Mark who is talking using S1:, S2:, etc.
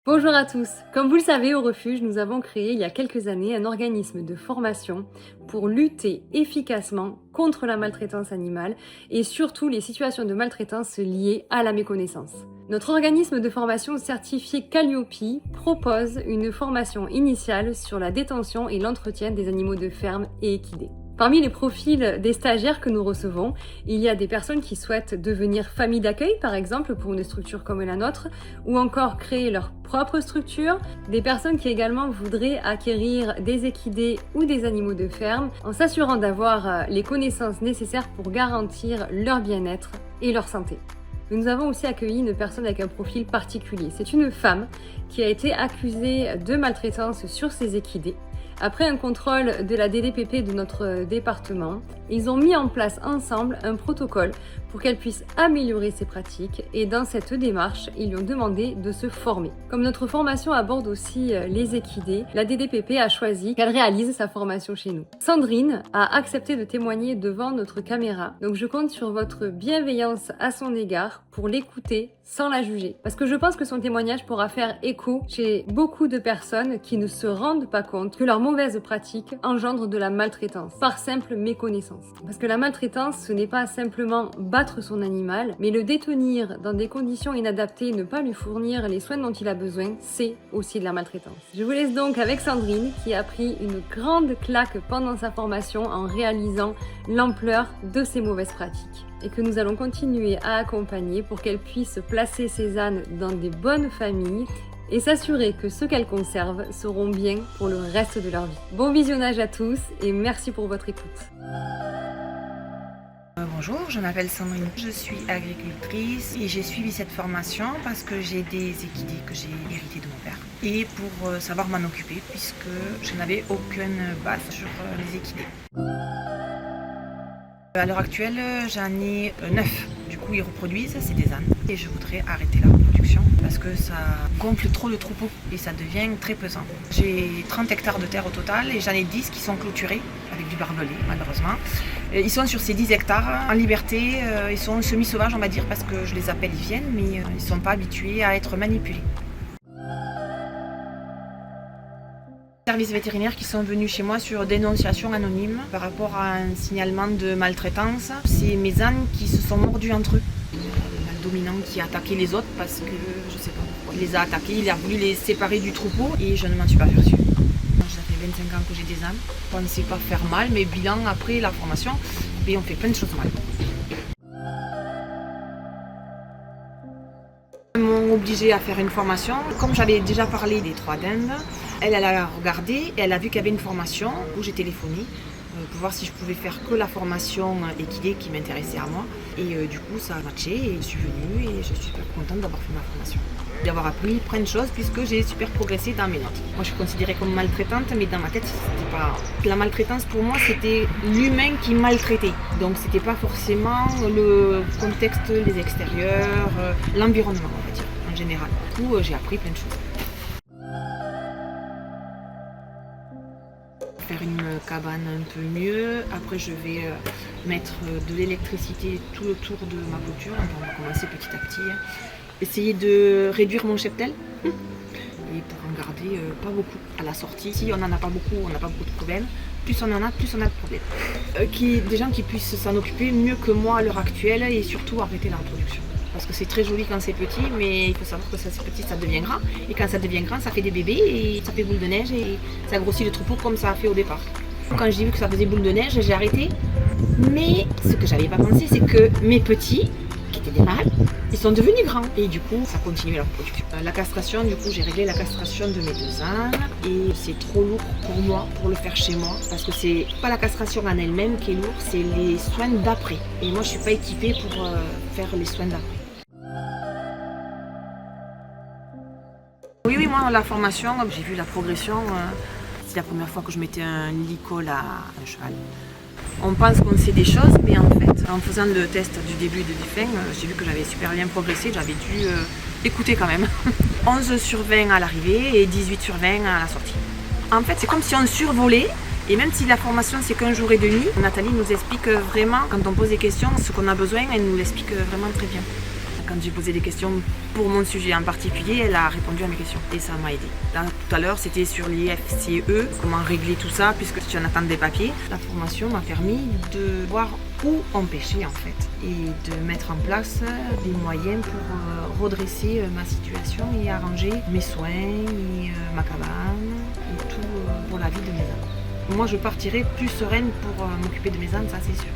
S1: Bonjour à tous. Comme vous le savez, au refuge, nous avons créé il y a quelques années un organisme de formation pour lutter efficacement contre la maltraitance animale et surtout les situations de maltraitance liées à la méconnaissance. Notre organisme de formation certifié Calliope propose une formation initiale sur la détention et l'entretien des animaux de ferme et équidés. Parmi les profils des stagiaires que nous recevons, il y a des personnes qui souhaitent devenir famille d'accueil, par exemple, pour une structure comme la nôtre, ou encore créer leur propre structure, des personnes qui également voudraient acquérir des équidés ou des animaux de ferme, en s'assurant d'avoir les connaissances nécessaires pour garantir leur bien-être et leur santé. Nous avons aussi accueilli une personne avec un profil particulier. C'est une femme qui a été accusée de maltraitance sur ses équidés. Après un contrôle de la DDPP de notre département, ils ont mis en place ensemble un protocole pour qu'elle puisse améliorer ses pratiques et dans cette démarche, ils lui ont demandé de se former. Comme notre formation aborde aussi les équidés, la DDPP a choisi qu'elle réalise sa formation chez nous. Sandrine a accepté de témoigner devant notre caméra, donc je compte sur votre bienveillance à son égard pour l'écouter sans la juger. Parce que je pense que son témoignage pourra faire écho chez beaucoup de personnes qui ne se rendent pas compte que leurs mauvaises pratiques engendrent de la maltraitance, par simple méconnaissance. Parce que la maltraitance, ce n'est pas simplement battre son animal, mais le détenir dans des conditions inadaptées, ne pas lui fournir les soins dont il a besoin, c'est aussi de la maltraitance. Je vous laisse donc avec Sandrine, qui a pris une grande claque pendant sa formation en réalisant l'ampleur de ses mauvaises pratiques, et que nous allons continuer à accompagner pour qu'elle puisse placer ses ânes dans des bonnes familles et s'assurer que ceux qu'elle conserve seront bien pour le reste de leur vie. Bon visionnage à tous et merci pour votre écoute.
S2: Bonjour, je m'appelle Sandrine, je suis agricultrice et j'ai suivi cette formation parce que j'ai des équidés que j'ai hérités de mon père et pour savoir m'en occuper puisque je n'avais aucune base sur les équidés. À l'heure actuelle, j'en ai 9. Du coup, ils reproduisent, c'est des ânes. Et je voudrais arrêter la reproduction parce que ça gonfle trop le troupeau et ça devient très pesant. J'ai 30 hectares de terre au total et j'en ai 10 qui sont clôturés avec du barbelé, malheureusement. Ils sont sur ces 10 hectares en liberté. Ils sont semi-sauvages, on va dire, parce que je les appelle, ils viennent, mais ils ne sont pas habitués à être manipulés. Services vétérinaires qui sont venus chez moi sur dénonciation anonyme par rapport à un signalement de maltraitance. C'est mes ânes qui se sont mordus entre eux. Le mâle dominant qui a attaqué les autres parce que je sais pas pourquoi. Il les a attaqués, il a voulu les séparer du troupeau et je ne m'en suis pas aperçue. Ça fait 25 ans que j'ai des ânes. Je ne pensais pas faire mal, mais bilan après la formation, on fait plein de choses mal. Ils m'ont obligée à faire une formation. Comme j'avais déjà parlé des 3 dindes, elle a regardé et elle a vu qu'il y avait une formation où j'ai téléphoné pour voir si je pouvais faire que la formation équidée qui m'intéressait à moi. Et du coup, ça a matché et je suis venue et je suis super contente d'avoir fait ma formation. D'avoir appris plein de choses puisque j'ai super progressé dans mes notes. Moi, je suis considérée comme maltraitante, mais dans ma tête, c'était pas... La maltraitance, pour moi, c'était l'humain qui maltraitait. Donc, c'était pas forcément le contexte, les extérieurs, l'environnement, on va dire, en général. Du coup, j'ai appris plein de choses. Faire une cabane un peu mieux. Après, je vais mettre de l'électricité tout autour de ma clôture. On va commencer petit à petit. Essayer de réduire mon cheptel et pour en garder pas beaucoup à la sortie. Si on n'en a pas beaucoup, on n'a pas beaucoup de problèmes. Plus on en a, plus on a de problèmes. Des gens qui puissent s'en occuper mieux que moi à l'heure actuelle et surtout arrêter la reproduction. Parce que c'est très joli quand c'est petit, mais il faut savoir que ça c'est petit, ça devient grand. Et quand ça devient grand, ça fait des bébés et ça fait boule de neige et ça grossit le troupeau comme ça a fait au départ. Quand j'ai vu que ça faisait boule de neige, j'ai arrêté. Mais ce que j'avais pas pensé, c'est que mes petits, qui étaient des mâles, ils sont devenus grands. Et du coup, ça continue la reproduction. La castration, du coup, j'ai réglé la castration de mes 2 ânes. Et c'est trop lourd pour moi, pour le faire chez moi. Parce que c'est pas la castration en elle-même qui est lourde, c'est les soins d'après. Et moi, je suis pas équipée pour faire les soins d'après. Oui, moi, la formation, j'ai vu la progression. C'est la première fois que je mettais un licol à un cheval. On pense qu'on sait des choses, mais en fait, en faisant le test du début et de la fin, j'ai vu que j'avais super bien progressé, j'avais dû écouter quand même. 11 sur 20 à l'arrivée et 18 sur 20 à la sortie. En fait, c'est comme si on survolait, et même si la formation c'est qu'un jour et demi, Nathalie nous explique vraiment, quand on pose des questions, ce qu'on a besoin, elle nous l'explique vraiment très bien. Quand j'ai posé des questions pour mon sujet en particulier, elle a répondu à mes questions et ça m'a aidé. Là, tout à l'heure, c'était sur les FCE, comment régler tout ça, puisque tu en attends des papiers. La formation m'a permis de voir où empêcher en fait et de mettre en place des moyens pour redresser ma situation et arranger mes soins et ma cabane et tout pour la vie de mes ânes. Moi, je partirai plus sereine pour m'occuper de mes ânes, ça c'est sûr.